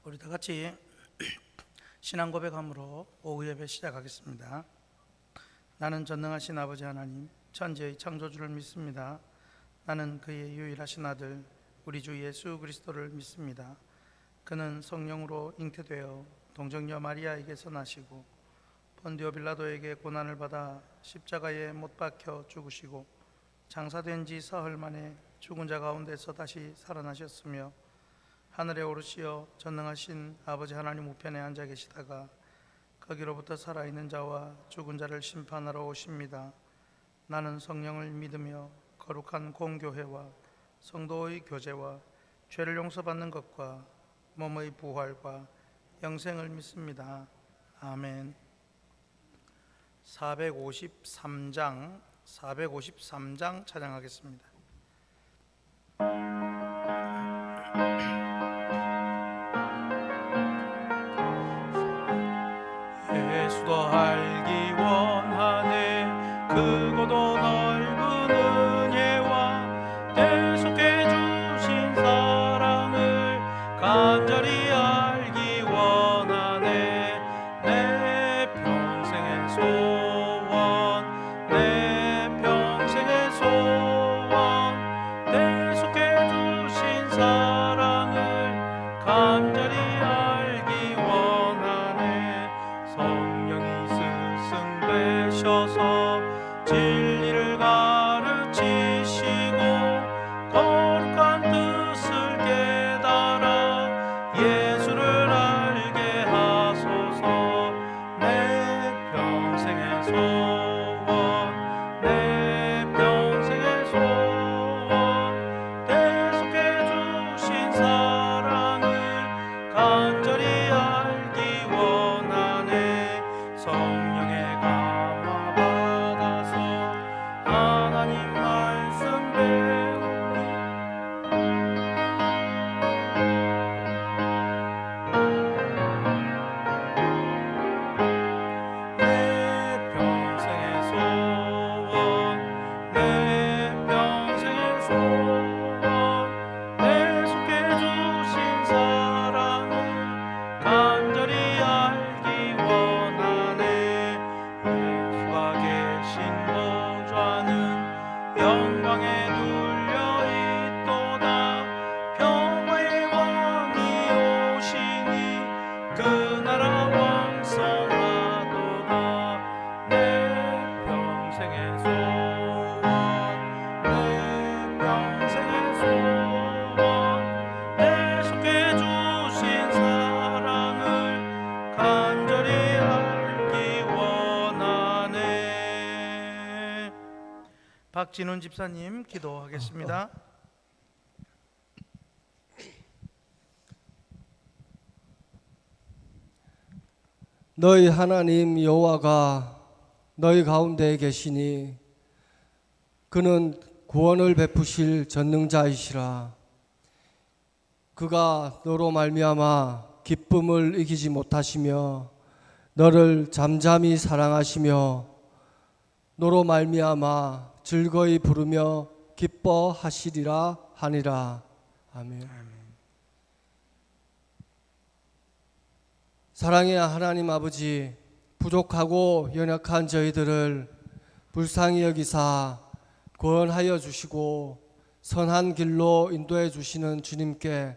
우리 다 같이 신앙 고백함으로 오후 예배 시작하겠습니다. 나는 전능하신 아버지 하나님, 천지의 창조주를 믿습니다. 나는 그의 유일하신 아들 우리 주 예수 그리스도를 믿습니다. 그는 성령으로 잉태되어 동정녀 마리아에게서 나시고 본디오 빌라도에게 고난을 받아 십자가에 못 박혀 죽으시고 장사된 지 사흘 만에 죽은 자 가운데서 다시 살아나셨으며 하늘에 오르시어 전능하신 아버지 하나님 우편에 앉아 계시다가 거기로부터 살아있는 자와 죽은 자를 심판하러 오십니다. 나는 성령을 믿으며 거룩한 공교회와 성도의 교제와 죄를 용서받는 것과 몸의 부활과 영생을 믿습니다. 아멘. 453장 찬양하겠습니다. 예수도 알기 원하네. 크고도 넓은 은혜와 대속해 주신 사랑을 간절히 알기 원하네. 내 평생의 소원, 내 평생의 소원, 대속해 주신 사랑을 간절히 알기 원하네. 성령이 스승되셔서 진리를 가르치시고 거룩한 뜻을 깨달아 예수를 알게 하소서. 내 평생의 소원, 내 평생의 소원, 대속해 주신 사랑을 간절히 알기 원하네. 성령의 감화 받아서 하나님 말씀 배우니 내 평생의 소원, 내 평생의 소원, 대속해 주신 사랑을 간절히 알기 원하네. 예수가 계신 보좌는 영광에 둘려 있도다. 평화의 왕이 오시니 그 나라 왕성하도다. 내 평생의 소원, 내 평생의 소원, 대속해 주신 사랑을 간절히 알기 원하네. 박진훈 집사님 기도하겠습니다. 너희 하나님 여호와가 너희 가운데 계시니 그는 구원을 베푸실 전능자이시라. 그가 너로 말미암아 기쁨을 이기지 못하시며 너를 잠잠히 사랑하시며 너로 말미암아 즐거이 부르며 기뻐하시리라 하니라. 아멘. 사랑의 하나님 아버지, 부족하고 연약한 저희들을 불쌍히 여기사 구원하여 주시고 선한 길로 인도해 주시는 주님께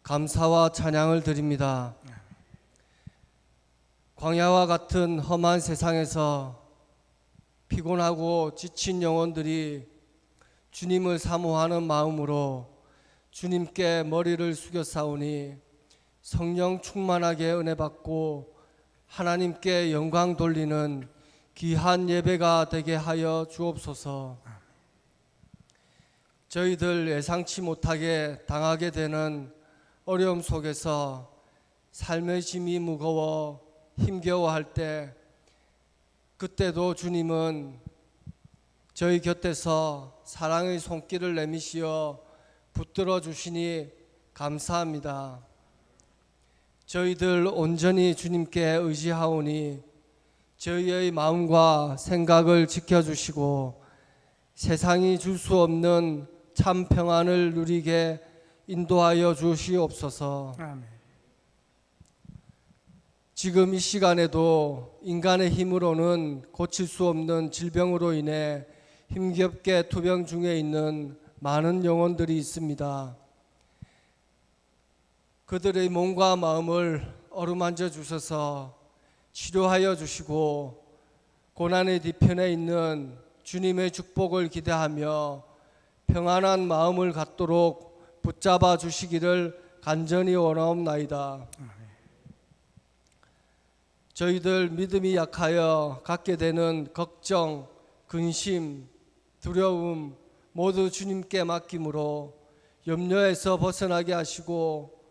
감사와 찬양을 드립니다. 광야와 같은 험한 세상에서 피곤하고 지친 영혼들이 주님을 사모하는 마음으로 주님께 머리를 숙여 싸우니 성령 충만하게 은혜 받고 하나님께 영광 돌리는 귀한 예배가 되게 하여 주옵소서. 저희들 예상치 못하게 당하게 되는 어려움 속에서 삶의 짐이 무거워 힘겨워할 때 그때도 주님은 저희 곁에서 사랑의 손길을 내미시어 붙들어 주시니 감사합니다. 저희들 온전히 주님께 의지하오니 저희의 마음과 생각을 지켜주시고 세상이 줄 수 없는 참 평안을 누리게 인도하여 주시옵소서. 아멘. 지금 이 시간에도 인간의 힘으로는 고칠 수 없는 질병으로 인해 힘겹게 투병 중에 있는 많은 영혼들이 있습니다. 그들의 몸과 마음을 어루만져 주셔서 치료하여 주시고 고난의 뒤편에 있는 주님의 축복을 기대하며 평안한 마음을 갖도록 붙잡아 주시기를 간절히 원하옵나이다. 저희들 믿음이 약하여 갖게 되는 걱정, 근심, 두려움 모두 주님께 맡김으로 염려에서 벗어나게 하시고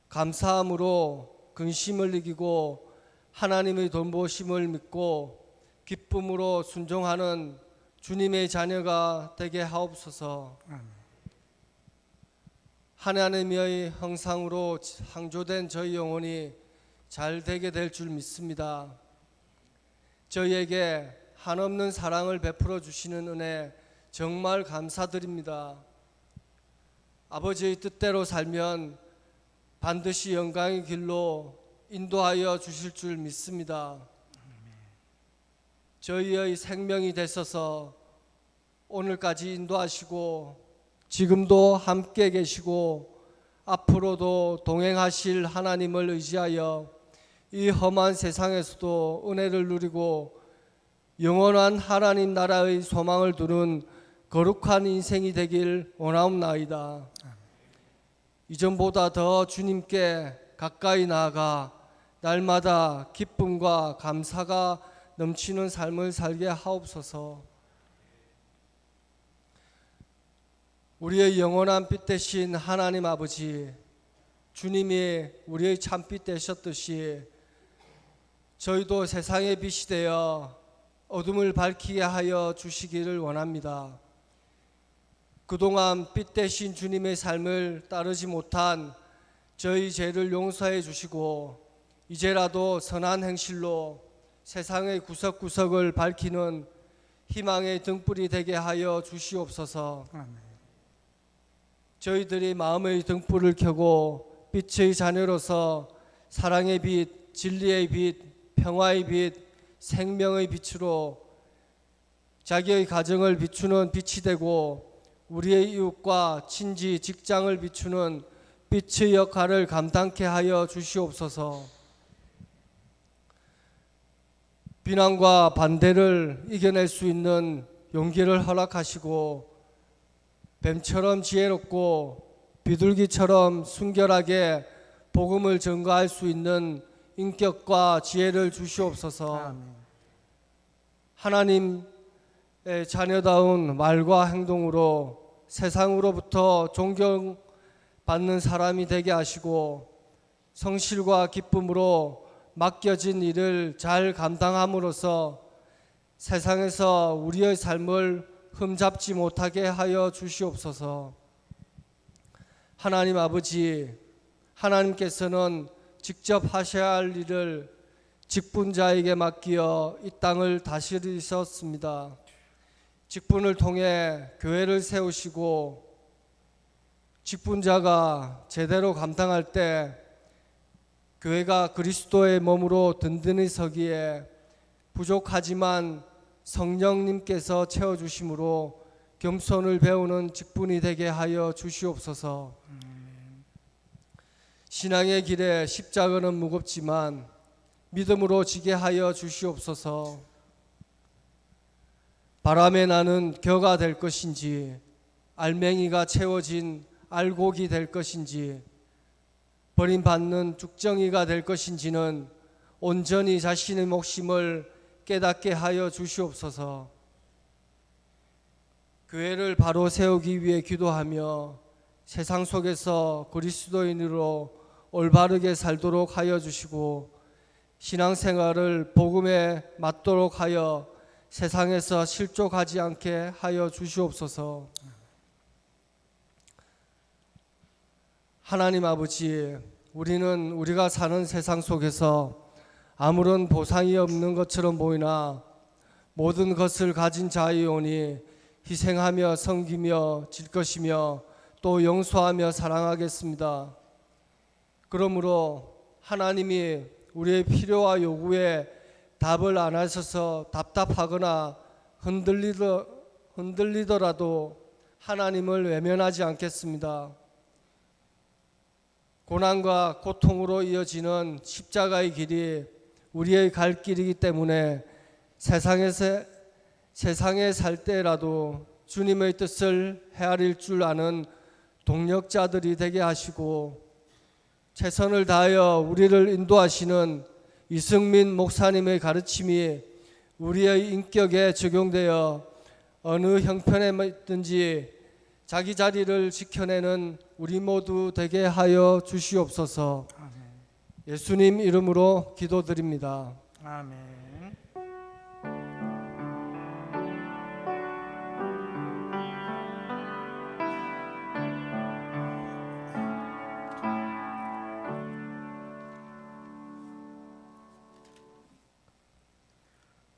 감사함으로 근심을 이기고 하나님의 돌보심을 믿고 기쁨으로 순종하는 주님의 자녀가 되게 하옵소서. 하나님의 형상으로 창조된 저희 영혼이 잘 되게 될 줄 믿습니다. 저희에게 한없는 사랑을 베풀어 주시는 은혜 정말 감사드립니다. 아버지의 뜻대로 살면 반드시 영광의 길로 인도하여 주실 줄 믿습니다. 저희의 생명이 되셔서 오늘까지 인도하시고 지금도 함께 계시고 앞으로도 동행하실 하나님을 의지하여 이 험한 세상에서도 은혜를 누리고 영원한 하나님 나라의 소망을 두는 거룩한 인생이 되길 원하옵나이다. 이전보다 더 주님께 가까이 나아가 날마다 기쁨과 감사가 넘치는 삶을 살게 하옵소서. 우리의 영원한 빛 되신 하나님 아버지, 주님이 우리의 참빛 되셨듯이 저희도 세상의 빛이 되어 어둠을 밝히게 하여 주시기를 원합니다. 그동안 빛 되신 주님의 삶을 따르지 못한 저희 죄를 용서해 주시고 이제라도 선한 행실로 세상의 구석구석을 밝히는 희망의 등불이 되게 하여 주시옵소서. 저희들이 마음의 등불을 켜고 빛의 자녀로서 사랑의 빛, 진리의 빛, 평화의 빛, 생명의 빛으로 자기의 가정을 비추는 빛이 되고 우리의 이웃과 친지, 직장을 비추는 빛의 역할을 감당케 하여 주시옵소서. 비난과 반대를 이겨낼 수 있는 용기를 허락하시고 뱀처럼 지혜롭고 비둘기처럼 순결하게 복음을 전가할 수 있는 인격과 지혜를 주시옵소서. 하나님의 자녀다운 말과 행동으로 세상으로부터 존경받는 사람이 되게 하시고 성실과 기쁨으로 맡겨진 일을 잘 감당함으로써 세상에서 우리의 삶을 흠잡지 못하게 하여 주시옵소서. 하나님 아버지, 하나님께서는 직접 하셔야 할 일을 직분자에게 맡기어 이 땅을 다스리셨습니다. 직분을 통해 교회를 세우시고 직분자가 제대로 감당할 때 교회가 그리스도의 몸으로 든든히 서기에 부족하지만 성령님께서 채워주심으로 겸손을 배우는 직분이 되게 하여 주시옵소서. 신앙의 길에 십자가는 무겁지만 믿음으로 지게 하여 주시옵소서. 바람에 나는 겨가 될 것인지 알맹이가 채워진 알곡이 될 것인지 버림받는 죽정이가 될 것인지는 온전히 자신의 목심을 깨닫게 하여 주시옵소서. 교회를 바로 세우기 위해 기도하며 세상 속에서 그리스도인으로 올바르게 살도록 하여 주시고 신앙생활을 복음에 맞도록 하여 세상에서 실족하지 않게 하여 주시옵소서. 하나님 아버지, 우리는 우리가 사는 세상 속에서 아무런 보상이 없는 것처럼 보이나 모든 것을 가진 자이오니 희생하며 섬기며 질 것이며 또 용서하며 사랑하겠습니다. 그러므로 하나님이 우리의 필요와 요구에 답을 안 하셔서 답답하거나 흔들리더라도 하나님을 외면하지 않겠습니다. 고난과 고통으로 이어지는 십자가의 길이 우리의 갈 길이기 때문에 세상에 살 때라도 주님의 뜻을 헤아릴 줄 아는 동력자들이 되게 하시고 최선을 다하여 우리를 인도하시는 이승민 목사님의 가르침이 우리의 인격에 적용되어 어느 형편에든지 자기 자리를 지켜내는 우리 모두 되게 하여 주시옵소서. 예수님 이름으로 기도드립니다. 아멘.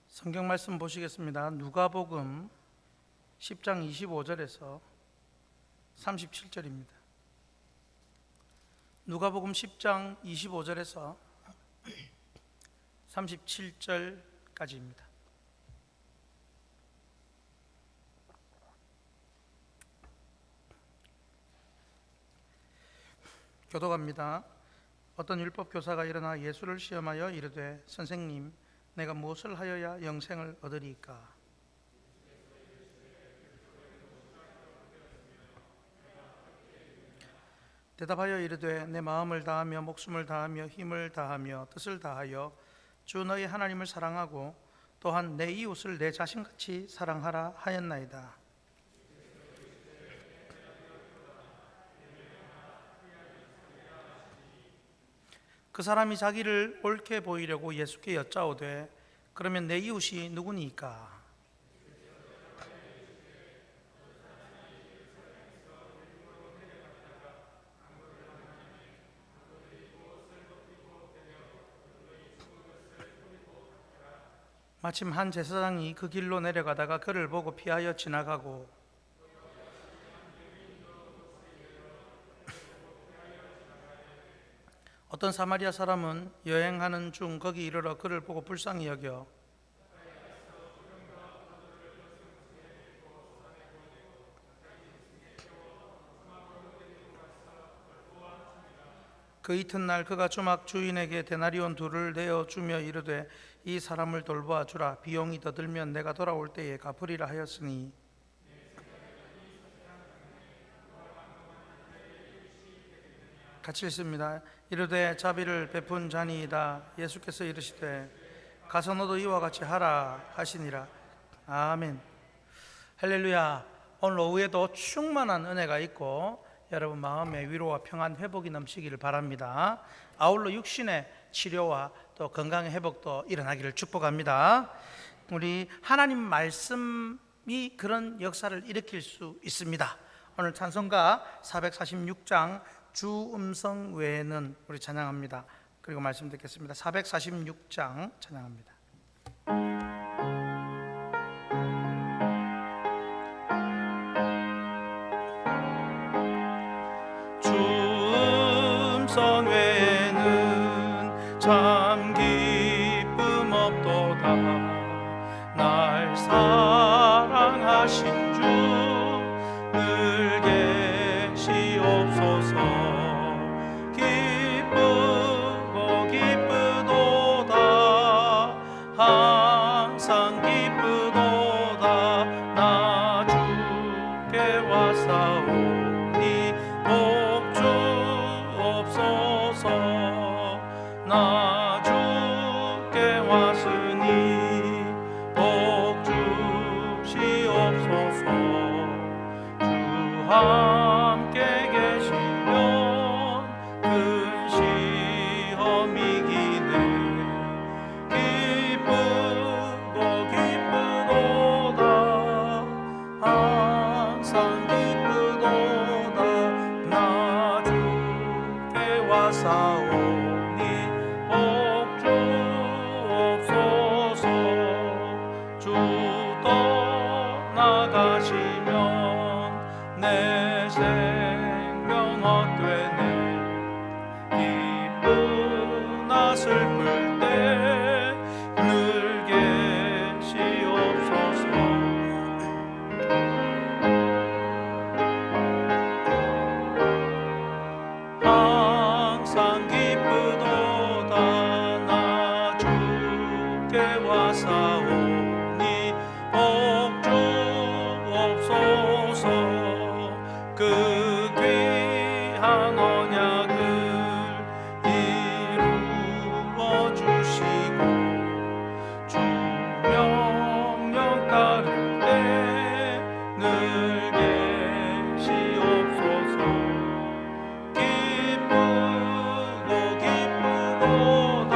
성경 말씀 보시겠습니다. 누가복음 10장 25절에서 37절입니다. 누가복음 10장 25절에서 37절까지입니다. 교독합니다. 어떤 율법 교사가 일어나 예수를 시험하여 이르되 선생님, 내가 무엇을 하여야 영생을 얻으리이까? 대답하여 이르되 내 마음을 다하며 목숨을 다하며 힘을 다하며 뜻을 다하여 주 너희 하나님을 사랑하고 또한 내 이웃을 내 자신같이 사랑하라 하였나이다. 그 사람이 자기를 옳게 보이려고 예수께 여짜오되 그러면 내 이웃이 누구니까? 마침 한 제사장이 그 길로 내려가다가 그를 보고 피하여 지나가고 어떤 사마리아 사람은 여행하는 중 거기 이르러 그를 보고 불쌍히 여겨 그 이튿날 그가 주막 주인에게 데나리온 둘을 내어 주며 이르되 이 사람을 돌보아 주라. 비용이 더 들면 내가 돌아올 때에 갚으리라 하였으니 같이 읽습니다. 이르되 자비를 베푼 자니이다. 예수께서 이르시되 가서 너도 이와 같이 하라 하시니라. 아멘. 할렐루야. 오늘 오후에도 충만한 은혜가 있고 여러분 마음의 위로와 평안 회복이 넘치기를 바랍니다. 아울러 육신의 치료와 또 건강의 회복도 일어나기를 축복합니다. 우리 하나님 말씀이 그런 역사를 일으킬 수 있습니다. 오늘 찬송가 446장 주 음성 외에는 우리 찬양합니다. 그리고 말씀 듣겠습니다. 446장 찬양합니다. 주 음성 외에는 참 기쁨 없도다. 날 사랑하신 주 늘 계시옵소서. 기쁘고 기쁘도다. 항상 기쁘도다. 나 주께 왔사오니 복 주옵소서. 나 주께 왔으니 복 주시옵소서. 왔사오니 복주옵소서. 그 귀한 언약을 이루어 주시고 주 명령 따를 때 늘 계시옵소서. 기쁘고 기쁘도다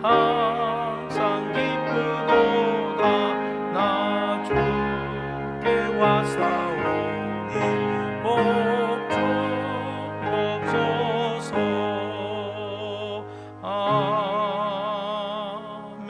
항상 기쁘도다 나 주께 왔사오니 복주옵소서. 아멘.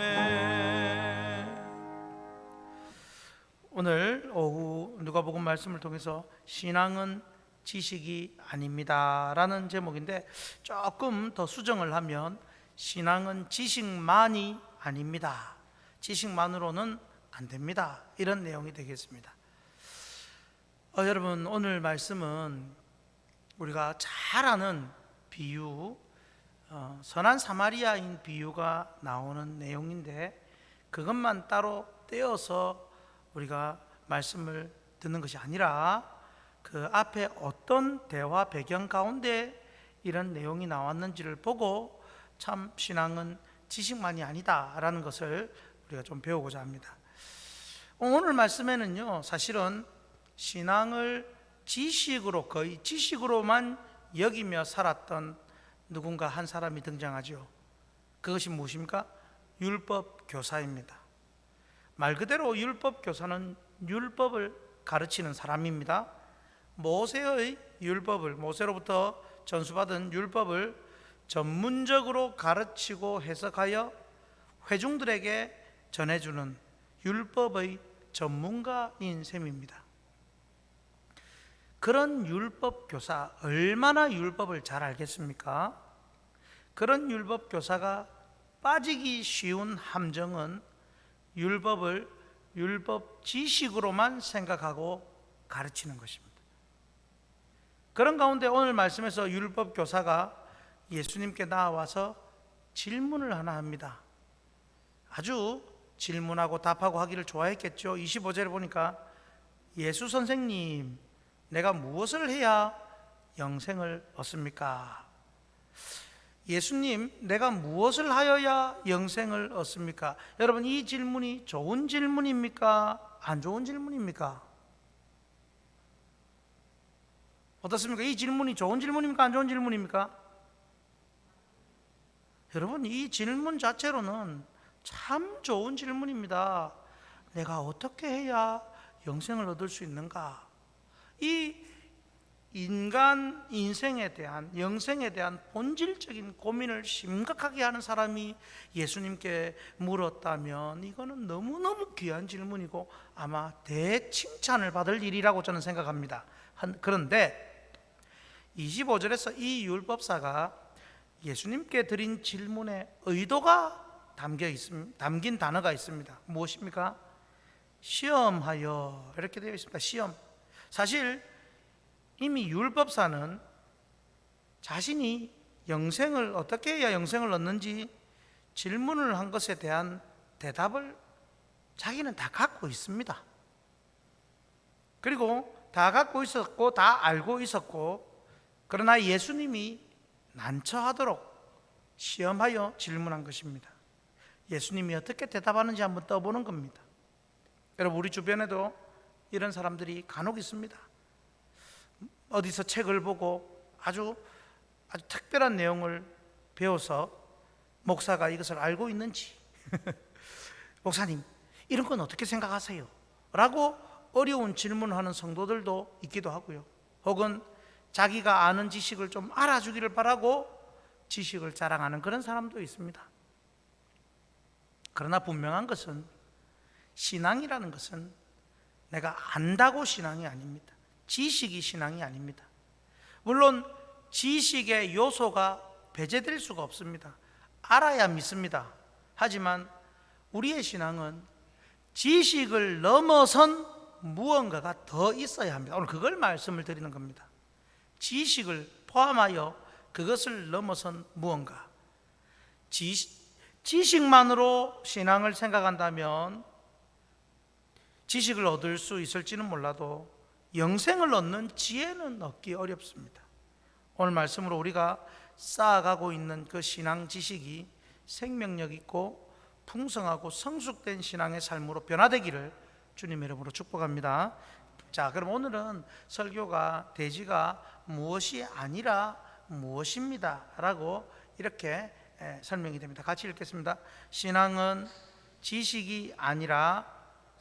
오늘 오후 누가복음 말씀을 통해서 신앙은 지식이 아닙니다 라는 제목인데, 조금 더 수정을 하면 신앙은 지식만이 아닙니다, 지식만으로는 안 됩니다, 이런 내용이 되겠습니다. 여러분, 오늘 말씀은 우리가 잘 아는 비유, 선한 사마리아인 비유가 나오는 내용인데, 그것만 따로 떼어서 우리가 말씀을 듣는 것이 아니라 그 앞에 어떤 대화 배경 가운데 이런 내용이 나왔는지를 보고 참 신앙은 지식만이 아니다라는 것을 우리가 좀 배우고자 합니다. 오늘 말씀에는요, 사실은 신앙을 지식으로, 거의 지식으로만 여기며 살았던 누군가 한 사람이 등장하죠. 그것이 무엇입니까? 율법 교사입니다. 말 그대로 율법 교사는 율법을 가르치는 사람입니다. 모세의 율법을, 모세로부터 전수받은 율법을 전문적으로 가르치고 해석하여 회중들에게 전해주는 율법의 전문가인 셈입니다. 그런 율법 교사, 얼마나 율법을 잘 알겠습니까? 그런 율법 교사가 빠지기 쉬운 함정은 율법을 율법 지식으로만 생각하고 가르치는 것입니다. 그런 가운데 오늘 말씀에서 율법 교사가 예수님께 나와서 질문을 하나 합니다. 아주 질문하고 답하고 하기를 좋아했겠죠. 25절에 보니까 예수 선생님, 내가 무엇을 해야 영생을 얻습니까? 예수님, 내가 무엇을 하여야 영생을 얻습니까? 여러분, 이 질문이 좋은 질문입니까? 안 좋은 질문입니까? 어떻습니까? 이 질문이 좋은 질문입니까? 안 좋은 질문입니까? 여러분, 이 질문 자체로는 참 좋은 질문입니다. 내가 어떻게 해야 영생을 얻을 수 있는가? 이 인간 인생에 대한, 영생에 대한 본질적인 고민을 심각하게 하는 사람이 예수님께 물었다면 이거는 너무너무 귀한 질문이고 아마 대칭찬을 받을 일이라고 저는 생각합니다. 그런데 25절에서 이 율법사가 예수님께 드린 질문의 의도가 담긴 단어가 있습니다. 무엇입니까? 시험하여, 이렇게 되어 있습니다. 시험. 사실 이미 율법사는 자신이 영생을 어떻게 해야 영생을 얻는지 질문을 한 것에 대한 대답을 자기는 다 갖고 있습니다. 그리고 다 갖고 있었고 다 알고 있었고, 그러나 예수님이 난처하도록 시험하여 질문한 것입니다. 예수님이 어떻게 대답하는지 한번 떠보는 겁니다. 여러분, 우리 주변에도 이런 사람들이 간혹 있습니다. 어디서 책을 보고 아주 특별한 내용을 배워서 목사가 이것을 알고 있는지 목사님, 이런 건 어떻게 생각하세요? 라고 어려운 질문을 하는 성도들도 있기도 하고요. 혹은 자기가 아는 지식을 좀 알아주기를 바라고 지식을 자랑하는 그런 사람도 있습니다. 그러나 분명한 것은, 신앙이라는 것은 내가 안다고 신앙이 아닙니다. 지식이 신앙이 아닙니다. 물론 지식의 요소가 배제될 수가 없습니다. 알아야 믿습니다. 하지만 우리의 신앙은 지식을 넘어선 무언가가 더 있어야 합니다. 오늘 그걸 말씀을 드리는 겁니다. 지식을 포함하여 그것을 넘어선 무언가. 지식만으로 신앙을 생각한다면 지식을 얻을 수 있을지는 몰라도 영생을 얻는 지혜는 얻기 어렵습니다. 오늘 말씀으로 우리가 쌓아가고 있는 그 신앙 지식이 생명력 있고 풍성하고 성숙된 신앙의 삶으로 변화되기를 주님의 이름으로 축복합니다. 자, 그럼 오늘은 설교가 대지가 무엇이 아니라 무엇입니다 라고 이렇게 설명이 됩니다. 같이 읽겠습니다. 신앙은 지식이 아니라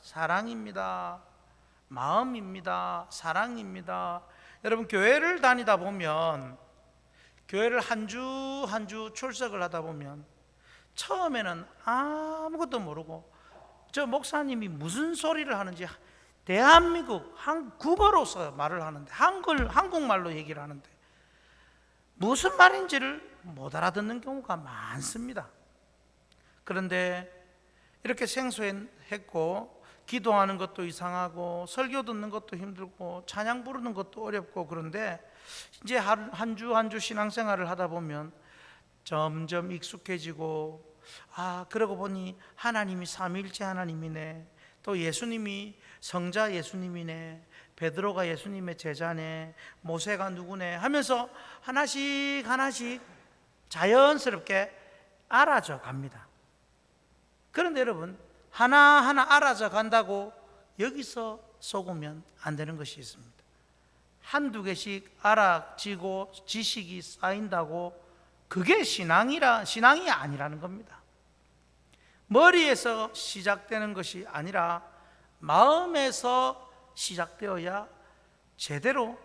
사랑입니다. 마음입니다. 사랑입니다. 여러분, 교회를 다니다 보면, 교회를 한 주 한 주 출석을 하다 보면 처음에는 아무것도 모르고 저 목사님이 무슨 소리를 하는지 대한민국 국어로서 말을 하는데 한국말로 얘기를 하는데 무슨 말인지를 못 알아듣는 경우가 많습니다. 그런데 이렇게 생소했고 기도하는 것도 이상하고 설교 듣는 것도 힘들고 찬양 부르는 것도 어렵고 그런데 이제 한 주 한 주 신앙생활을 하다 보면 점점 익숙해지고 그러고 보니 하나님이 삼위일체 하나님이네, 또 예수님이 성자 예수님이네, 베드로가 예수님의 제자네, 모세가 누구네 하면서 하나씩 하나씩 자연스럽게 알아져 갑니다. 그런데 여러분, 하나하나 알아져 간다고 여기서 속으면 안 되는 것이 있습니다. 한두 개씩 알아지고 지식이 쌓인다고 그게 신앙이 아니라는 겁니다. 머리에서 시작되는 것이 아니라 마음에서 시작되어야 제대로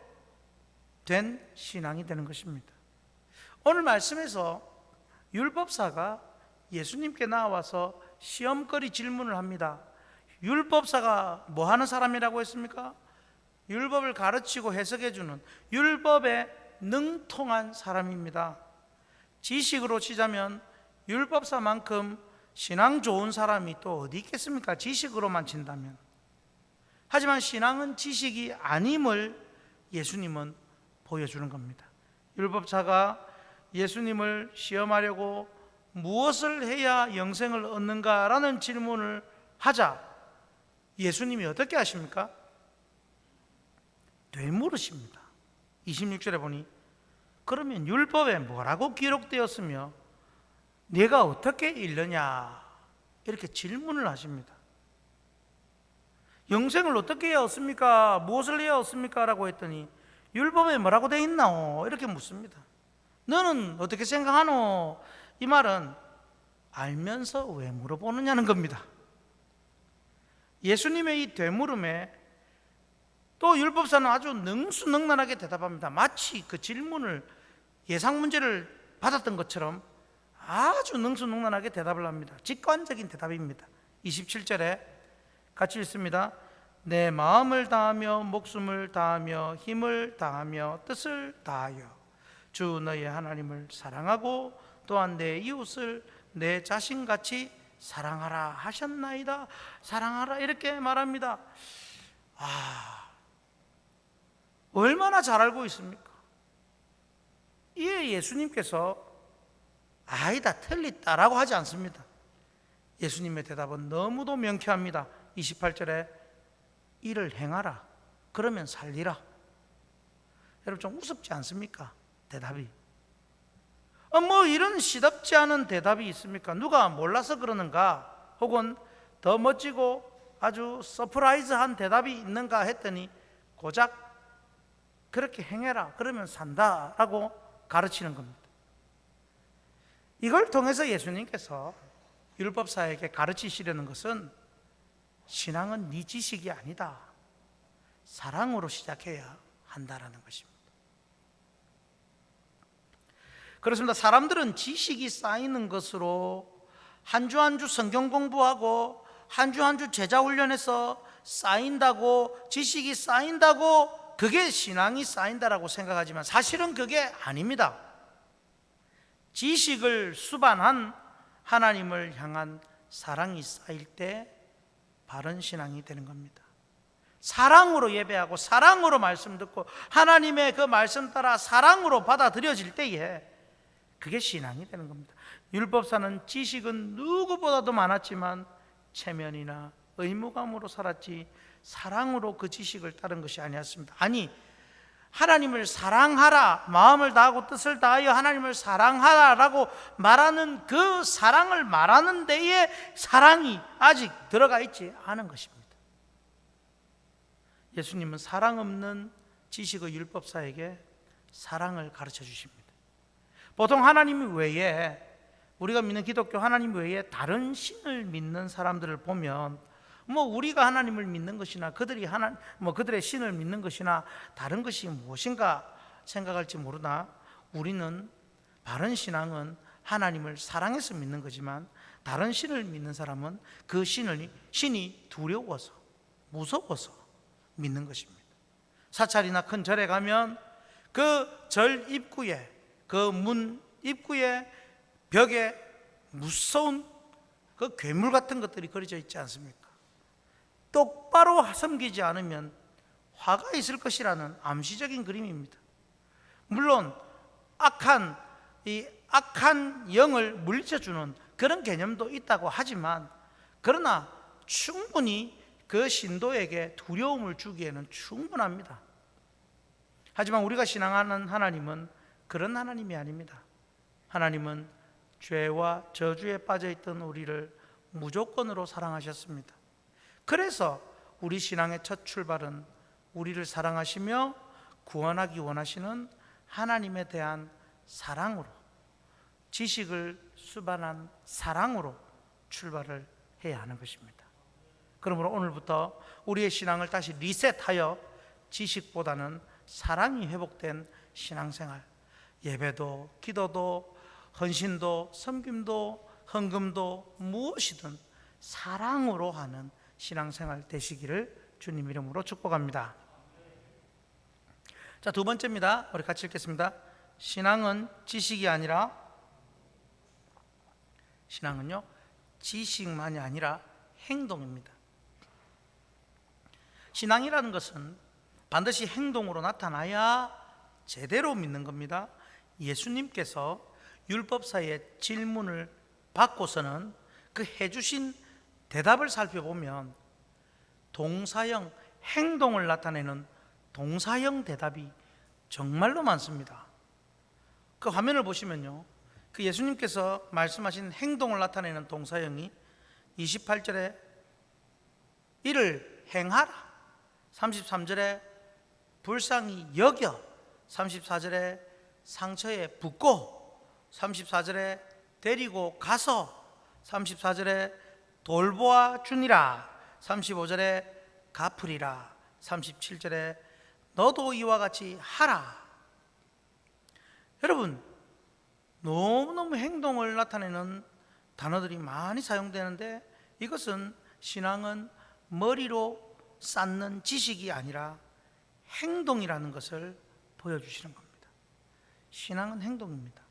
된 신앙이 되는 것입니다. 오늘 말씀에서 율법사가 예수님께 나와서 시험거리 질문을 합니다. 율법사가 뭐 하는 사람이라고 했습니까? 율법을 가르치고 해석해 주는 율법에 능통한 사람입니다. 지식으로 치자면 율법사만큼 신앙 좋은 사람이 또 어디 있겠습니까? 지식으로만 친다면. 하지만 신앙은 지식이 아님을 예수님은 보여주는 겁니다. 율법사가 예수님을 시험하려고 무엇을 해야 영생을 얻는가라는 질문을 하자 예수님이 어떻게 하십니까? 되물으십니다. 26절에 보니 그러면 율법에 뭐라고 기록되었으며 네가 어떻게 읽느냐 이렇게 질문을 하십니다. 영생을 어떻게 해야 얻습니까? 무엇을 해야 얻습니까? 라고 했더니 율법에 뭐라고 되어 있나오? 이렇게 묻습니다. 너는 어떻게 생각하노? 이 말은 알면서 왜 물어보느냐는 겁니다. 예수님의 이 되물음에 또 율법사는 아주 능수능란하게 대답합니다. 마치 그 질문을 예상 문제를 받았던 것처럼 아주 능수능란하게 대답을 합니다. 직관적인 대답입니다. 27절에 같이 읽습니다. 내 마음을 다하며 목숨을 다하며 힘을 다하며 뜻을 다하여 주 너의 하나님을 사랑하고 또한 내 이웃을 내 자신같이 사랑하라 하셨나이다. 사랑하라 이렇게 말합니다. 얼마나 잘 알고 있습니까? 이에 예수님께서 아니다 틀리다라고 하지 않습니다. 예수님의 대답은 너무도 명쾌합니다. 28절에 이를 행하라 그러면 살리라. 여러분 좀 우습지 않습니까? 대답이 뭐 이런 시덥지 않은 대답이 있습니까? 누가 몰라서 그러는가? 혹은 더 멋지고 아주 서프라이즈한 대답이 있는가 했더니 고작 그렇게 행해라 그러면 산다라고 가르치는 겁니다. 이걸 통해서 예수님께서 율법사에게 가르치시려는 것은 신앙은 네 지식이 아니다, 사랑으로 시작해야 한다라는 것입니다. 그렇습니다. 사람들은 지식이 쌓이는 것으로 한 주 한 주 성경 공부하고 한 주 한 주 제자 훈련해서 쌓인다고, 지식이 쌓인다고 그게 신앙이 쌓인다라고 생각하지만 사실은 그게 아닙니다. 지식을 수반한 하나님을 향한 사랑이 쌓일 때 바른 신앙이 되는 겁니다. 사랑으로 예배하고 사랑으로 말씀 듣고 하나님의 그 말씀 따라 사랑으로 받아들여질 때에 그게 신앙이 되는 겁니다. 율법사는 지식은 누구보다도 많았지만 체면이나 의무감으로 살았지 사랑으로 그 지식을 따른 것이 아니었습니다. 아니, 하나님을 사랑하라, 마음을 다하고 뜻을 다하여 하나님을 사랑하라라고 말하는 그 사랑을 말하는 데에 사랑이 아직 들어가 있지 않은 것입니다. 예수님은 사랑 없는 지식의 율법사에게 사랑을 가르쳐 주십니다. 보통 하나님 외에, 우리가 믿는 기독교 하나님 외에 다른 신을 믿는 사람들을 보면 우리가 하나님을 믿는 것이나 그들의 신을 믿는 것이나 다른 것이 무엇인가 생각할지 모르나, 우리는 바른 신앙은 하나님을 사랑해서 믿는 거지만 다른 신을 믿는 사람은 그 신이 두려워서 무서워서 믿는 것입니다. 사찰이나 큰 절에 가면 그 절 입구에, 그 문 입구에 벽에 무서운 그 괴물 같은 것들이 그려져 있지 않습니까? 똑바로 섬기지 않으면 화가 있을 것이라는 암시적인 그림입니다. 물론 악한 영을 물리쳐주는 그런 개념도 있다고 하지만, 그러나 충분히 그 신도에게 두려움을 주기에는 충분합니다. 하지만 우리가 신앙하는 하나님은 그런 하나님이 아닙니다. 하나님은 죄와 저주에 빠져있던 우리를 무조건으로 사랑하셨습니다. 그래서 우리 신앙의 첫 출발은 우리를 사랑하시며 구원하기 원하시는 하나님에 대한 사랑으로, 지식을 수반한 사랑으로 출발을 해야 하는 것입니다. 그러므로 오늘부터 우리의 신앙을 다시 리셋하여 지식보다는 사랑이 회복된 신앙생활, 예배도 기도도 헌신도 섬김도 헌금도 무엇이든 사랑으로 하는 신앙생활 되시기를 주님 이름으로 축복합니다. 자, 두 번째입니다. 우리 같이 읽겠습니다. 신앙은 지식이 아니라, 신앙은요 지식만이 아니라 행동입니다. 신앙이라는 것은 반드시 행동으로 나타나야 제대로 믿는 겁니다. 예수님께서 율법사의 질문을 받고서는 그 해주신 대답을 살펴보면 동사형, 행동을 나타내는 동사형 대답이 정말로 많습니다. 그 화면을 보시면요, 그 예수님께서 말씀하신 행동을 나타내는 동사형이 28절에 이를 행하라, 33절에 불쌍히 여겨, 34절에 상처에 붓고, 34절에 데리고 가서, 34절에 돌보아 주니라, 35절에 갚으리라, 37절에 너도 이와 같이 하라. 여러분, 너무너무 행동을 나타내는 단어들이 많이 사용되는데, 이것은 신앙은 머리로 쌓는 지식이 아니라 행동이라는 것을 보여주시는 겁니다. 신앙은 행동입니다.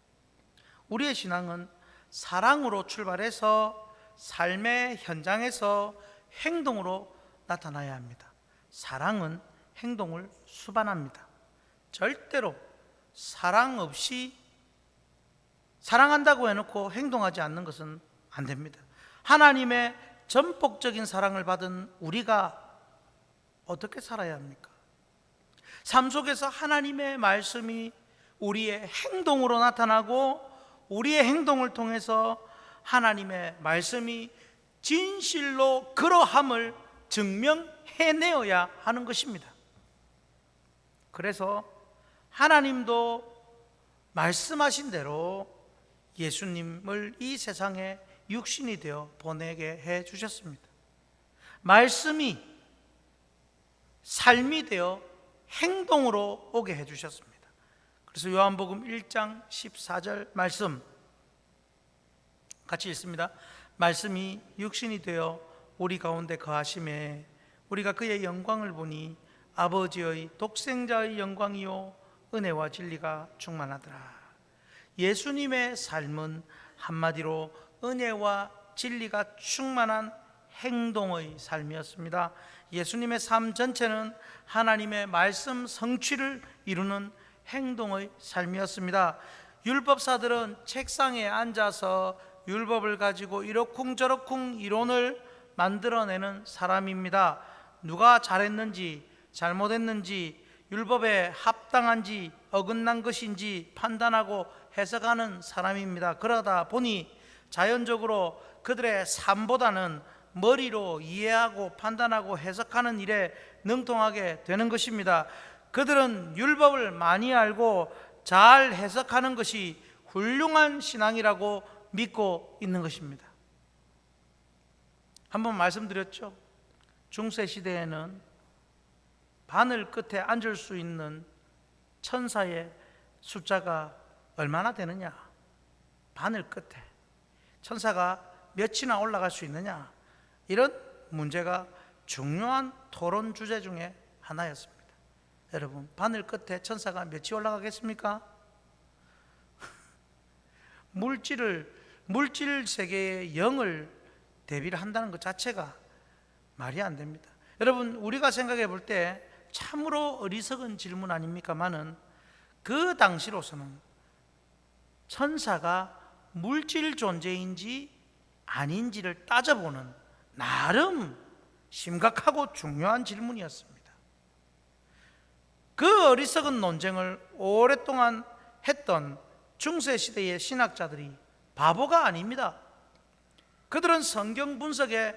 우리의 신앙은 사랑으로 출발해서 삶의 현장에서 행동으로 나타나야 합니다. 사랑은 행동을 수반합니다. 절대로 사랑 없이, 사랑한다고 해놓고 행동하지 않는 것은 안 됩니다. 하나님의 전폭적인 사랑을 받은 우리가 어떻게 살아야 합니까? 삶 속에서 하나님의 말씀이 우리의 행동으로 나타나고, 우리의 행동을 통해서 하나님의 말씀이 진실로 그러함을 증명해내어야 하는 것입니다. 그래서 하나님도 말씀하신 대로 예수님을 이 세상에 육신이 되어 보내게 해 주셨습니다. 말씀이 삶이 되어 행동으로 오게 해 주셨습니다. 그래서 요한복음 1장 14절 말씀 같이 읽습니다. 말씀이 육신이 되어 우리 가운데 거하심에 우리가 그의 영광을 보니 아버지의 독생자의 영광이요 은혜와 진리가 충만하더라. 예수님의 삶은 한마디로 은혜와 진리가 충만한 행동의 삶이었습니다. 예수님의 삶 전체는 하나님의 말씀 성취를 이루는 행동의 삶이었습니다. 율법사들은 책상에 앉아서 율법을 가지고 이러쿵저러쿵 이론을 만들어내는 사람입니다. 누가 잘했는지 잘못했는지 율법에 합당한지 어긋난 것인지 판단하고 해석하는 사람입니다. 그러다 보니 자연적으로 그들의 삶보다는 머리로 이해하고 판단하고 해석하는 일에 능통하게 되는 것입니다. 그들은 율법을 많이 알고 잘 해석하는 것이 훌륭한 신앙이라고 믿고 있는 것입니다. 한번 말씀드렸죠. 중세 시대에는 바늘 끝에 앉을 수 있는 천사의 숫자가 얼마나 되느냐, 바늘 끝에 천사가 몇이나 올라갈 수 있느냐, 이런 문제가 중요한 토론 주제 중에 하나였습니다. 여러분, 바늘 끝에 천사가 몇이 올라가겠습니까? 물질 세계의 영을 대비를 한다는 것 자체가 말이 안 됩니다. 여러분, 우리가 생각해 볼 때 참으로 어리석은 질문 아닙니까마는 그 당시로서는 천사가 물질 존재인지 아닌지를 따져보는 나름 심각하고 중요한 질문이었습니다. 그 어리석은 논쟁을 오랫동안 했던 중세시대의 신학자들이 바보가 아닙니다. 그들은 성경 분석의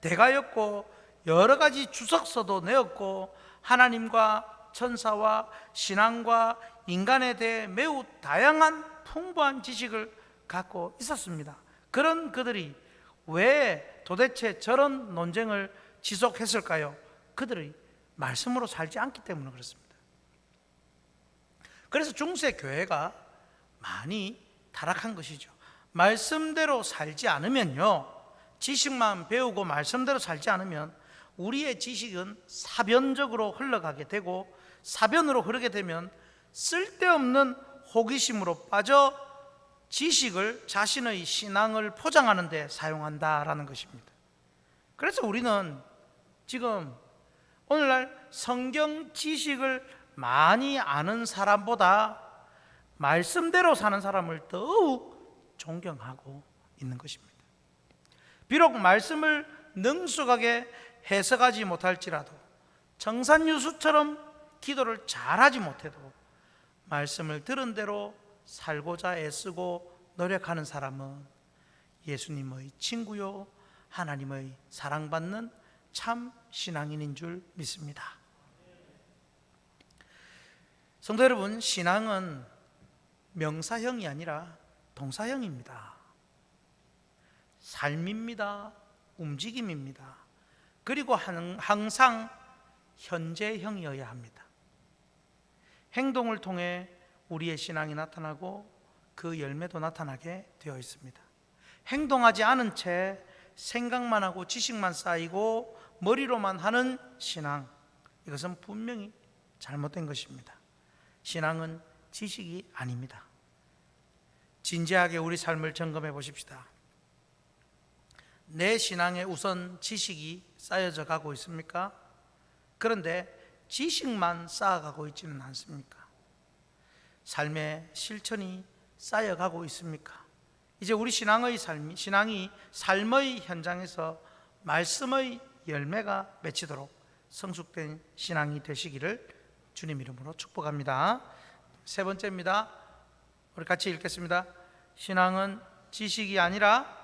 대가였고 여러 가지 주석서도 내었고 하나님과 천사와 신앙과 인간에 대해 매우 다양한 풍부한 지식을 갖고 있었습니다. 그런 그들이 왜 도대체 저런 논쟁을 지속했을까요? 그들이 말씀으로 살지 않기 때문에 그렇습니다. 그래서 중세 교회가 많이 타락한 것이죠. 말씀대로 살지 않으면요, 지식만 배우고 말씀대로 살지 않으면 우리의 지식은 사변적으로 흘러가게 되고, 사변으로 흐르게 되면 쓸데없는 호기심으로 빠져 지식을 자신의 신앙을 포장하는 데 사용한다라는 것입니다. 그래서 우리는 지금 오늘날 성경 지식을 많이 아는 사람보다 말씀대로 사는 사람을 더욱 존경하고 있는 것입니다. 비록 말씀을 능숙하게 해석하지 못할지라도, 정산유수처럼 기도를 잘하지 못해도 말씀을 들은 대로 살고자 애쓰고 노력하는 사람은 예수님의 친구요 하나님의 사랑받는 참 신앙인인 줄 믿습니다. 성도 여러분, 신앙은 명사형이 아니라 동사형입니다. 삶입니다. 움직임입니다. 그리고 항상 현재형이어야 합니다. 행동을 통해 우리의 신앙이 나타나고 그 열매도 나타나게 되어 있습니다. 행동하지 않은 채 생각만 하고 지식만 쌓이고 머리로만 하는 신앙, 이것은 분명히 잘못된 것입니다. 신앙은 지식이 아닙니다. 진지하게 우리 삶을 점검해 보십시다. 내 신앙에 우선 지식이 쌓여져 가고 있습니까? 그런데 지식만 쌓아가고 있지는 않습니까? 삶의 실천이 쌓여가고 있습니까? 이제 우리 신앙이 삶의 현장에서 말씀의 열매가 맺히도록 성숙된 신앙이 되시기를 주님 이름으로 축복합니다. 세 번째입니다. 우리 같이 읽겠습니다. 신앙은 지식이 아니라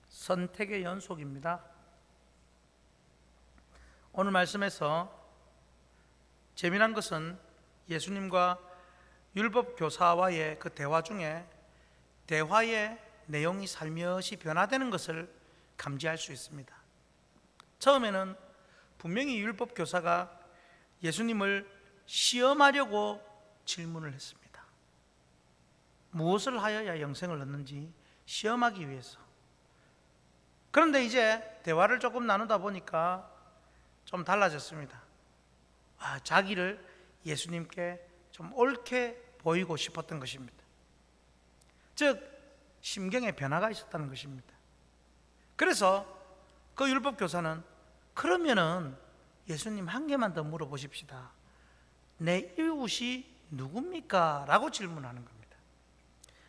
선택의 연속입니다. 오늘 말씀에서 재미난 것은 예수님과 율법 교사와의 그 대화 중에 대화의 내용이 살며시 변화되는 것을 감지할 수 있습니다. 처음에는 분명히 율법 교사가 예수님을 시험하려고 질문을 했습니다. 무엇을 하여야 영생을 얻는지 시험하기 위해서. 그런데 이제 대화를 조금 나누다 보니까 좀 달라졌습니다. 자기를 예수님께 좀 옳게 보이고 싶었던 것입니다. 즉, 심경의 변화가 있었다는 것입니다. 그래서 그 율법 교사는 그러면은 예수님 한 개만 더 물어보십시다. 내 이웃이 누굽니까? 라고 질문하는 겁니다.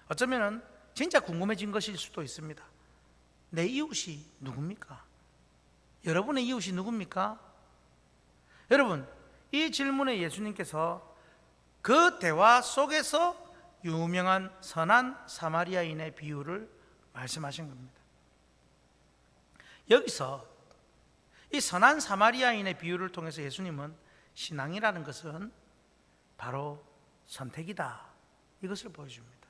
어쩌면 진짜 궁금해진 것일 수도 있습니다. 내 이웃이 누굽니까? 여러분의 이웃이 누굽니까? 여러분, 이 질문에 예수님께서 그 대화 속에서 유명한 선한 사마리아인의 비유를 말씀하신 겁니다. 여기서 이 선한 사마리아인의 비유를 통해서 예수님은 신앙이라는 것은 바로 선택이다, 이것을 보여줍니다.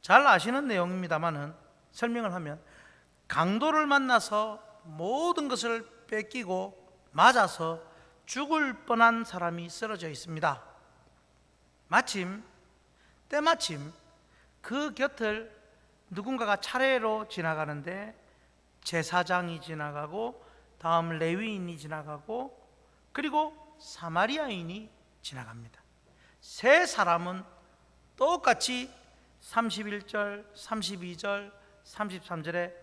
잘 아시는 내용입니다만은 설명을 하면, 강도를 만나서 모든 것을 뺏기고 맞아서 죽을 뻔한 사람이 쓰러져 있습니다. 때마침 그 곁을 누군가가 차례로 지나가는데 제사장이 지나가고, 다음 레위인이 지나가고, 그리고 사마리아인이 지나갑니다. 세 사람은 똑같이 31절, 32절, 33절에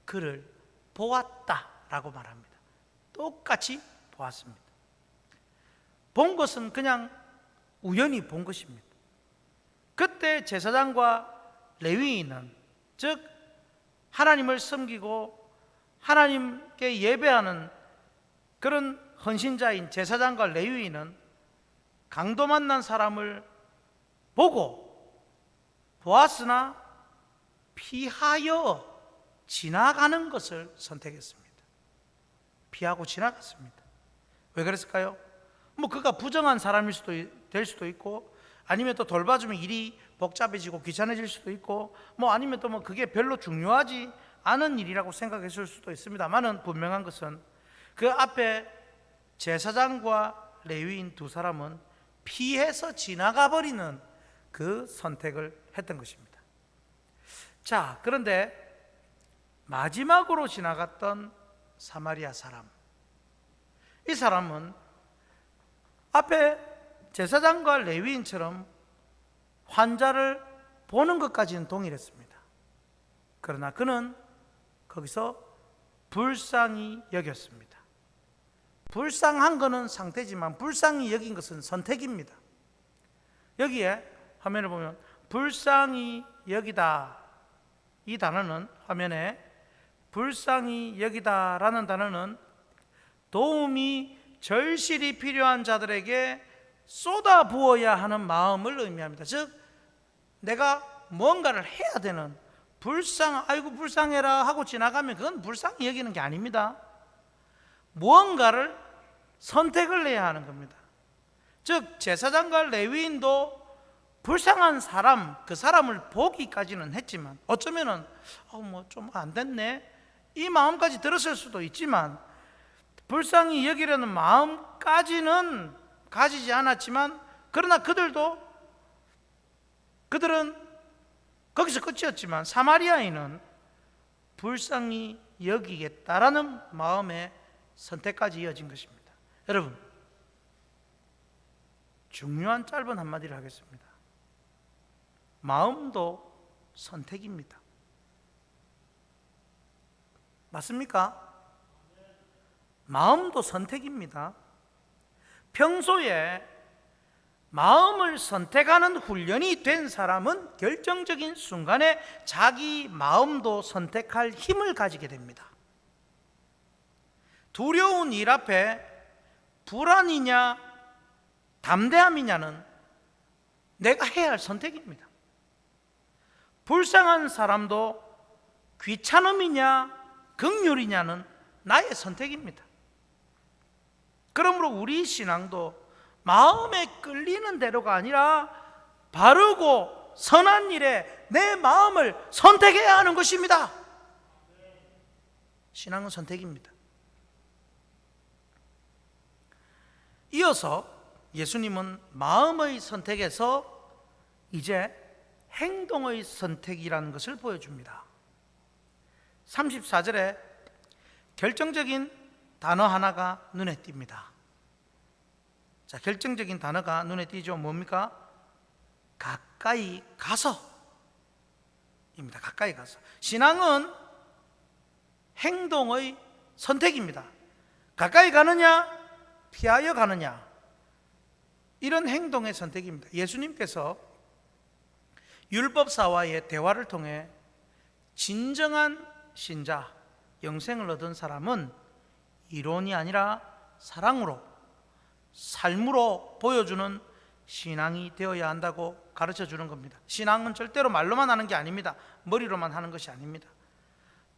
그를 보았다라고 말합니다. 똑같이 보았습니다. 본 것은 그냥 우연히 본 것입니다. 그때 제사장과 레위인은, 즉 하나님을 섬기고 하나님께 예배하는 그런 헌신자인 제사장과 레위인은 강도 만난 사람을 보았으나 피하여 지나가는 것을 선택했습니다. 피하고 지나갔습니다. 왜 그랬을까요? 그가 부정한 사람일 될 수도 있고, 아니면 또 돌봐주면 일이 복잡해지고 귀찮아질 수도 있고, 아니면 또 그게 별로 중요하지 않은 일이라고 생각했을 수도 있습니다만은, 분명한 것은 그 앞에 제사장과 레위인 두 사람은 피해서 지나가 버리는 그 선택을 했던 것입니다. 자, 그런데 마지막으로 지나갔던 사마리아 사람, 이 사람은 앞에 제사장과 레위인처럼 환자를 보는 것까지는 동일했습니다. 그러나 그는 거기서 불쌍히 여겼습니다. 불쌍한 것은 상태지만 불쌍히 여긴 것은 선택입니다. 여기에 화면을 보면 불쌍히 여기다, 이 단어는, 화면에 불쌍히 여기다라는 단어는 도움이 절실히 필요한 자들에게 쏟아 부어야 하는 마음을 의미합니다. 즉 내가 뭔가를 해야 되는, 아이고 불쌍해라 하고 지나가면 그건 불쌍히 여기는 게 아닙니다. 무언가를 선택을 해야 하는 겁니다. 즉 제사장과 레위인도 불쌍한 사람, 그 사람을 보기까지는 했지만, 어쩌면은 좀 안 됐네, 이 마음까지 들었을 수도 있지만, 불쌍히 여기려는 마음까지는 가지지 않았지만, 그러나 그들은 거기서 끝이었지만, 사마리아인은 불쌍히 여기겠다라는 마음의 선택까지 이어진 것입니다. 여러분, 중요한 짧은 한마디를 하겠습니다. 마음도 선택입니다. 맞습니까? 마음도 선택입니다. 평소에 마음을 선택하는 훈련이 된 사람은 결정적인 순간에 자기 마음도 선택할 힘을 가지게 됩니다. 두려운 일 앞에 불안이냐 담대함이냐는 내가 해야 할 선택입니다. 불쌍한 사람도 귀찮음이냐 긍휼이냐는 나의 선택입니다. 그러므로 우리 신앙도 마음에 끌리는 대로가 아니라 바르고 선한 일에 내 마음을 선택해야 하는 것입니다. 신앙은 선택입니다. 이어서 예수님은 마음의 선택에서 이제 행동의 선택이라는 것을 보여줍니다. 34절에 결정적인 단어 하나가 눈에 띕니다. 자, 결정적인 단어가 눈에 띄죠. 뭡니까? 가까이 가서 입니다. 가까이 가서. 신앙은 행동의 선택입니다. 가까이 가느냐 피하여 가느냐, 이런 행동의 선택입니다. 예수님께서 율법사와의 대화를 통해 진정한 신자, 영생을 얻은 사람은 이론이 아니라 사랑으로, 삶으로 보여주는 신앙이 되어야 한다고 가르쳐 주는 겁니다. 신앙은 절대로 말로만 하는 게 아닙니다. 머리로만 하는 것이 아닙니다.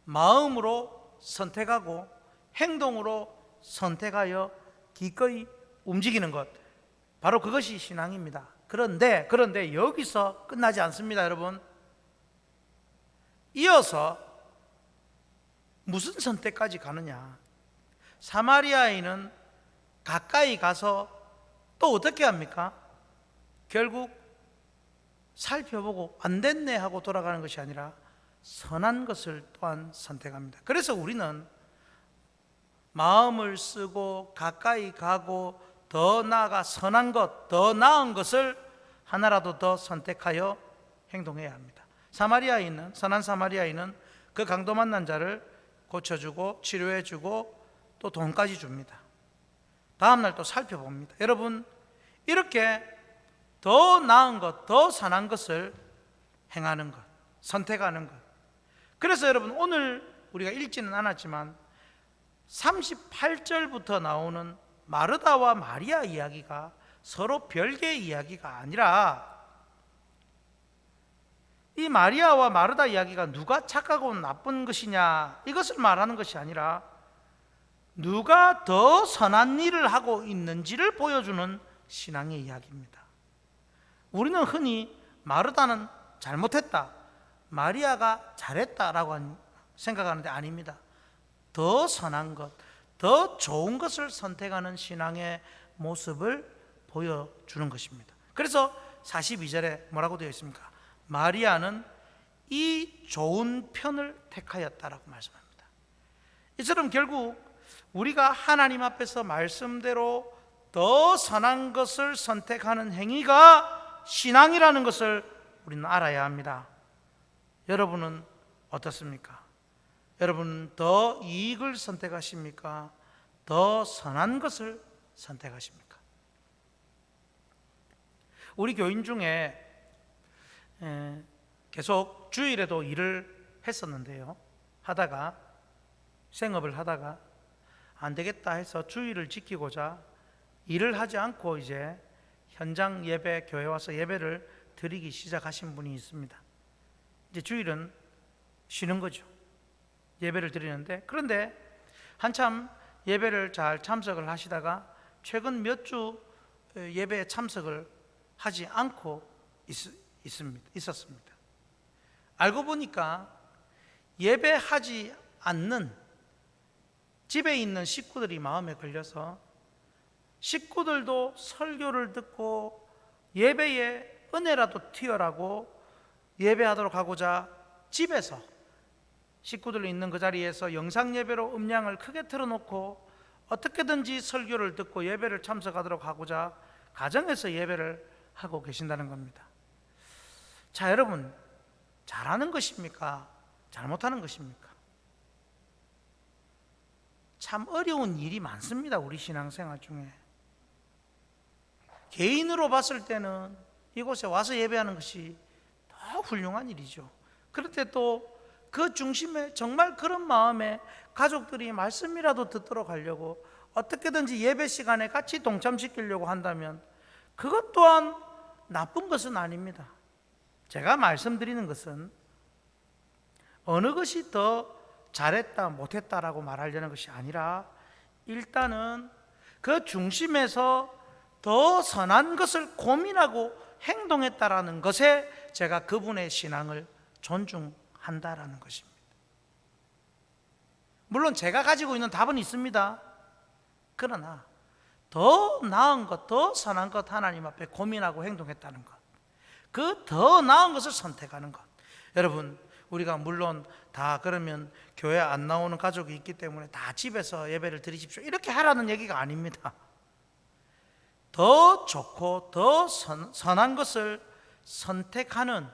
마음으로 선택하고 행동으로 선택하여 기꺼이 움직이는 것, 바로 그것이 신앙입니다. 그런데 여기서 끝나지 않습니다, 여러분. 이어서 무슨 선택까지 가느냐? 사마리아인은 가까이 가서 또 어떻게 합니까? 결국 살펴보고 안 됐네 하고 돌아가는 것이 아니라 선한 것을 또한 선택합니다. 그래서 우리는 마음을 쓰고 가까이 가고 더 나아가 선한 것, 더 나은 것을 하나라도 더 선택하여 행동해야 합니다. 선한 사마리아인은 그 강도 만난 자를 고쳐주고 치료해주고 또 돈까지 줍니다. 다음날 또 살펴봅니다. 여러분, 이렇게 더 나은 것, 더 선한 것을 행하는 것, 선택하는 것. 그래서 여러분, 오늘 우리가 읽지는 않았지만 38절부터 나오는 마르다와 마리아 이야기가 서로 별개의 이야기가 아니라, 이 마리아와 마르다 이야기가 누가 착하고 나쁜 것이냐 이것을 말하는 것이 아니라 누가 더 선한 일을 하고 있는지를 보여주는 신앙의 이야기입니다. 우리는 흔히 마르다는 잘못했다, 마리아가 잘했다라고 생각하는데 아닙니다. 더 선한 것, 더 좋은 것을 선택하는 신앙의 모습을 보여주는 것입니다. 그래서 42절에 뭐라고 되어 있습니까? 마리아는 이 좋은 편을 택하였다라고 말씀합니다. 이처럼 결국 우리가 하나님 앞에서 말씀대로 더 선한 것을 선택하는 행위가 신앙이라는 것을 우리는 알아야 합니다. 여러분은 어떻습니까? 여러분은 더 이익을 선택하십니까? 더 선한 것을 선택하십니까? 우리 교인 중에 계속 주일에도 일을 했었는데요, 하다가 생업을 하다가 안 되겠다 해서 주일을 지키고자 일을 하지 않고 이제 현장 예배, 교회 와서 예배를 드리기 시작하신 분이 있습니다. 이제 주일은 쉬는 거죠. 예배를 드리는데, 그런데 한참 예배를 잘 참석을 하시다가 최근 몇 주 예배에 참석을 하지 않고 있었습니다. 알고 보니까 예배하지 않는 집에 있는 식구들이 마음에 걸려서 식구들도 설교를 듣고 예배에 은혜라도 튀어라고 예배하도록 하고자 집에서 식구들 있는 그 자리에서 영상 예배로 음량을 크게 틀어놓고 어떻게든지 설교를 듣고 예배를 참석하도록 하고자 가정에서 예배를 하고 계신다는 겁니다. 자, 여러분, 잘하는 것입니까? 잘못하는 것입니까? 참 어려운 일이 많습니다. 우리 신앙생활 중에 개인으로 봤을 때는 이곳에 와서 예배하는 것이 더 훌륭한 일이죠. 그런데 또 그 중심에 정말 그런 마음에 가족들이 말씀이라도 듣도록 하려고 어떻게든지 예배 시간에 같이 동참시키려고 한다면 그것 또한 나쁜 것은 아닙니다. 제가 말씀드리는 것은 어느 것이 더 잘했다 못했다라고 말하려는 것이 아니라 일단은 그 중심에서 더 선한 것을 고민하고 행동했다라는 것에 제가 그분의 신앙을 존중한다라는 것입니다. 물론 제가 가지고 있는 답은 있습니다. 그러나 더 나은 것, 더 선한 것 하나님 앞에 고민하고 행동했다는 것, 그 더 나은 것을 선택하는 것. 여러분, 우리가 물론 다 그러면 교회 안 나오는 가족이 있기 때문에 다 집에서 예배를 드리십시오 이렇게 하라는 얘기가 아닙니다. 더 좋고 더 선한 것을 선택하는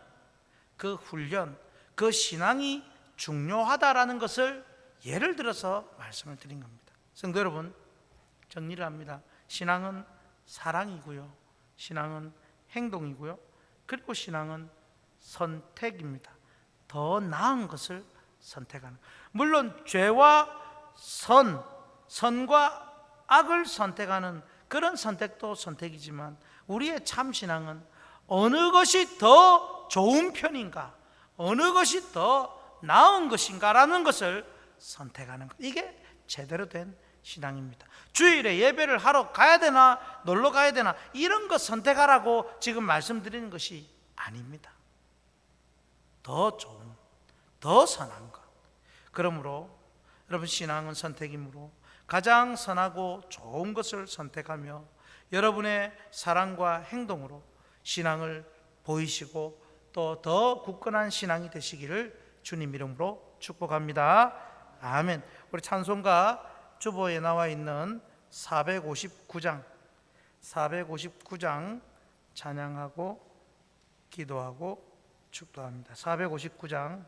그 훈련, 그 신앙이 중요하다라는 것을 예를 들어서 말씀을 드린 겁니다. 성도 여러분, 정리를 합니다. 신앙은 사랑이고요, 신앙은 행동이고요. 그리고 신앙은 선택입니다. 더 나은 것을 선택하는. 물론 죄와 선과 악을 선택하는 그런 선택도 선택이지만 우리의 참 신앙은 어느 것이 더 좋은 편인가, 어느 것이 더 나은 것인가라는 것을 선택하는 것. 이게 제대로 된 신앙입니다. 주일에 예배를 하러 가야 되나 놀러 가야 되나 이런 것 선택하라고 지금 말씀드리는 것이 아닙니다. 더 좋은, 더 선한 것. 그러므로 여러분, 신앙은 선택이므로 가장 선하고 좋은 것을 선택하며 여러분의 사랑과 행동으로 신앙을 보이시고 또 더 굳건한 신앙이 되시기를 주님 이름으로 축복합니다. 아멘. 우리 찬송가 주보에 나와 있는 459장 찬양하고 기도하고 축도합니다. 459장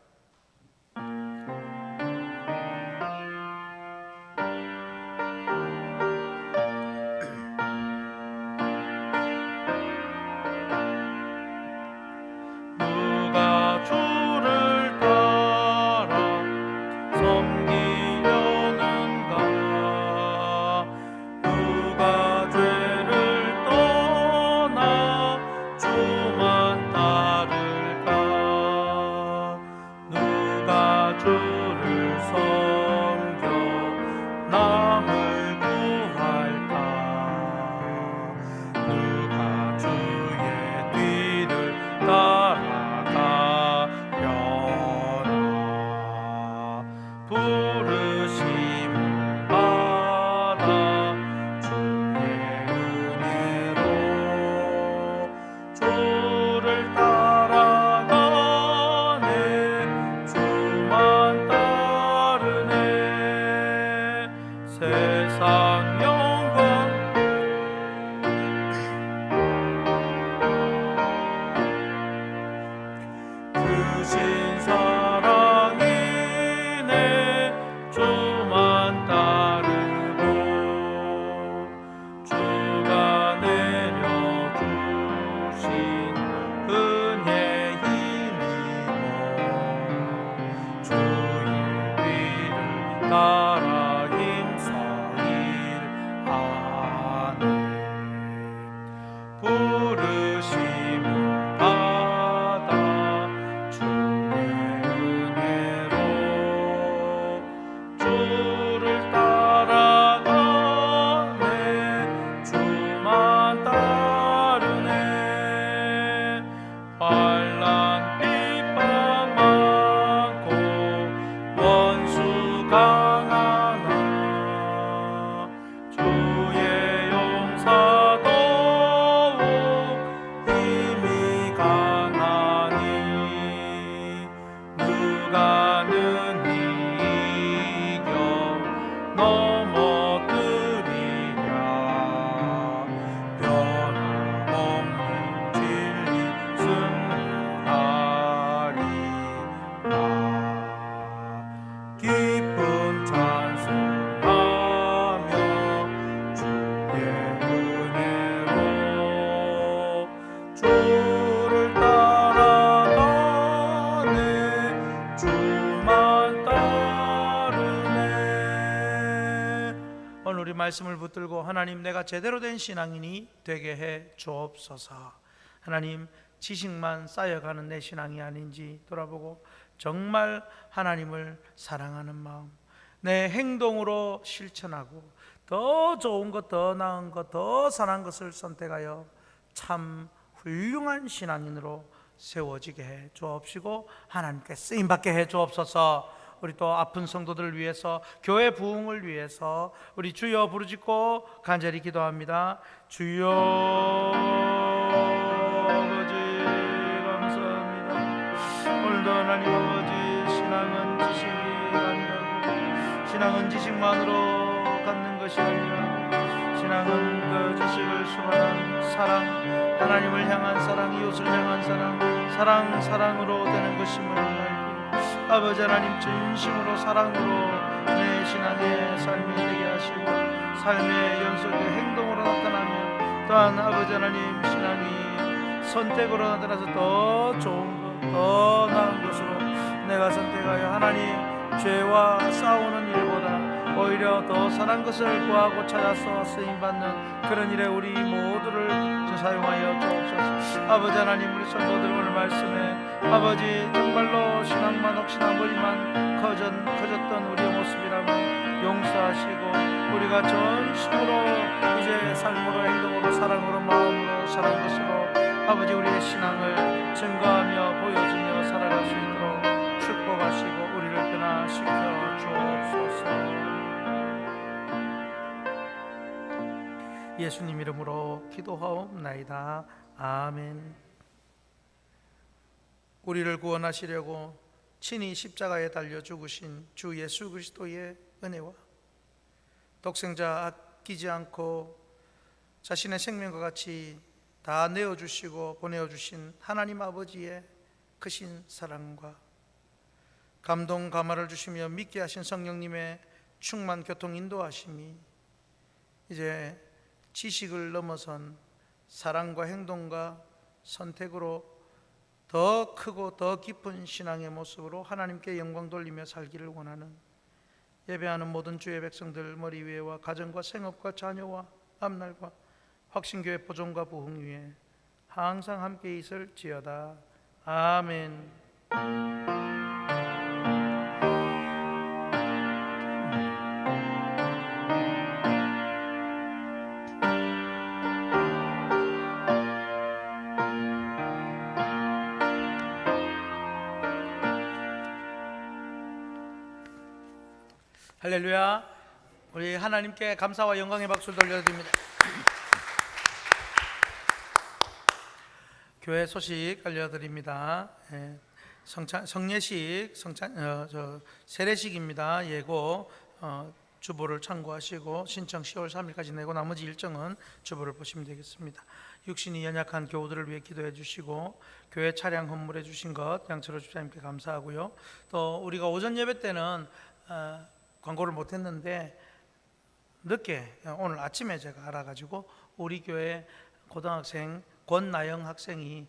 누가 주를 따라 섬기려는가, 누가 죄를 떠나 주만 따를까, 누가 주를 섬겨 남을 구할까, 누가 주의 뒤를 따라가려나. 부르심을 받아 주의 은혜로 주를 따라가네, 주만 따르네. 세상 영광 크신 사랑이네, 주만 따르고 주가 내려주신 은혜 힘이고 주의 뒤를 따라 힘써 일하네. 부르심을 받아 주의 은혜로 주를 따라가네, 주만 따르네. 환난 핍박 많고 원수 강하나 주의 용사 더욱 힘이 강하니, 누가는 이겨 넘어뜨리랴. 변함없는 진리 승리하리라. 기쁨 찬송하며 주의 은혜로 주를 따라가네, 주만 따르네. 오늘 우리 말씀을 붙들고 하나님, 내가 제대로 된 신앙인이 되게 해 주옵소서. 하나님, 지식만 쌓여가는 내 신앙이 아닌지 돌아보고 정말 하나님을 사랑하는 마음, 내 행동으로 실천하고 더 좋은 것, 더 나은 것, 더 선한 것을 선택하여 참 훌륭한 신앙인으로 세워지게 해 주옵시고 하나님께 쓰임받게 해 주옵소서. 우리 또 아픈 성도들을 위해서, 교회 부흥을 위해서 우리 주여 부르짖고 간절히 기도합니다. 주여 아버지 감사합니다. 오늘도 하나님 아버지, 신앙은 지식이 아니라고, 신앙은 지식만으로 갖는 것이 아니라 신앙은 그 지식을 수반한 사랑, 하나님을 향한 사랑, 이웃을 향한 사랑, 사랑으로 되는 것임을 알고, 아버지 하나님, 진심으로 사랑으로 내 신앙의 삶이 되게 하시고 삶의 연속의 행동으로 나타나며 또한 아버지 하나님 신앙이 선택으로 나타나서 더 좋은 것, 더 나은 것으로 내가 선택하여 하나님 죄와 싸우는 일보다 오히려 더 선한 것을 구하고 찾아서 쓰임받는 그런 일에 우리 모두를 사용하여 주옵소서. 아버지 하나님 우리 성도들 오늘 말씀에 아버지 정말로 신앙만 혹시나 머리만 커졌던 우리의 모습이라면 용서하시고 우리가 전심으로 이제 삶으로 행동으로 사랑으로 마음으로 사는 것으로 아버지 우리의 신앙을 증거하며 보여주며 살아갈 수 있도록 축복하시고 우리를 변화시켜 주옵소서. 예수님 이름으로 기도하옵나이다. 아멘. 우리를 구원하시려고 친히 십자가에 달려 죽으신 주 예수 그리스도의 은혜와 독생자 아끼지 않고 자신의 생명과 같이 다 내어주시고 보내어주신 하나님 아버지의 크신 사랑과 감동 감화를 주시며 믿게 하신 성령님의 충만 교통 인도하심이 이제 지식을 넘어선 사랑과 행동과 선택으로 더 크고 더 깊은 신앙의 모습으로 하나님께 영광 돌리며 살기를 원하는 예배하는 모든 주의 백성들 머리 위에와 가정과 생업과 자녀와 앞날과 확신교회 보존과 부흥 위에 항상 함께 있을지어다. 아멘. 할렐루야. 우리 하나님께 감사와 영광의 박수를 돌려드립니다. 교회 소식 알려드립니다. 성례식, 세례식입니다. 예고 주보를 참고하시고 신청 10월 3일까지 내고 나머지 일정은 주보를 보시면 되겠습니다. 육신이 연약한 교우들을 위해 기도해 주시고 교회 차량 헌물해 주신 것 양철호 집사님께 감사하고요. 또 우리가 오전 예배 때는 광고를 못했는데 늦게 오늘 아침에 제가 알아가지고 우리 교회 고등학생 권나영 학생이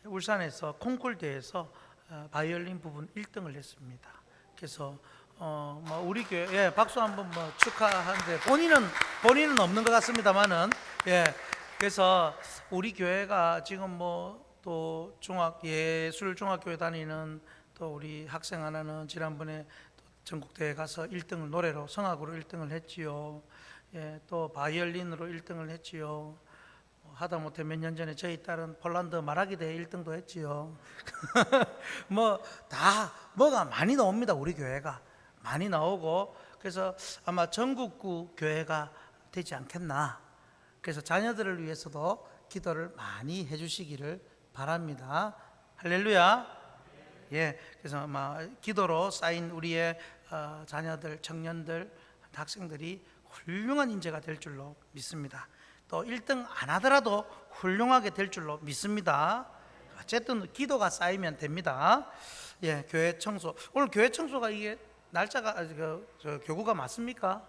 울산에서 콩쿨 대회에서 바이올린 부분 1등을 했습니다. 그래서 우리 교회 박수 한번 축하하는데 본인은 없는 것 같습니다만은 그래서 우리 교회가 지금 또 예술 중학교에 다니는 또 우리 학생 하나는 지난번에 전국대회 가서 1등을 노래로 성악으로 1등을 했지요. 또 바이올린으로 1등을 했지요. 하다못해 몇 년 전에 저희 딸은 폴란드 말하기 대회 1등도 했지요. 뭐가 많이 나옵니다. 우리 교회가 많이 나오고 그래서 아마 전국구 교회가 되지 않겠나. 그래서 자녀들을 위해서도 기도를 많이 해주시기를 바랍니다. 할렐루야. 그래서 아마 기도로 쌓인 우리의 자녀들, 청년들, 학생들이 훌륭한 인재가 될 줄로 믿습니다. 또 1등 안 하더라도 훌륭하게 될 줄로 믿습니다. 어쨌든 기도가 쌓이면 됩니다. 교회 청소. 오늘 교회 청소가 이게 날짜가 교구가 맞습니까?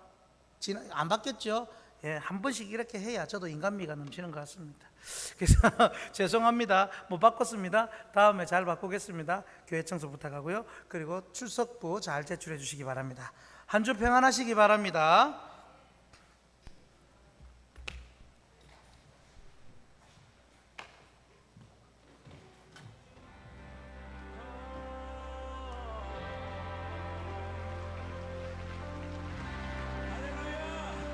안 바뀌었죠? 한 번씩 이렇게 해야 저도 인간미가 넘치는 것 같습니다. 그래서 죄송합니다. 못 바꿨습니다. 다음에 잘 바꾸겠습니다. 교회 청소 부탁하고요. 그리고 출석부 잘 제출해 주시기 바랍니다. 한 주 평안하시기 바랍니다.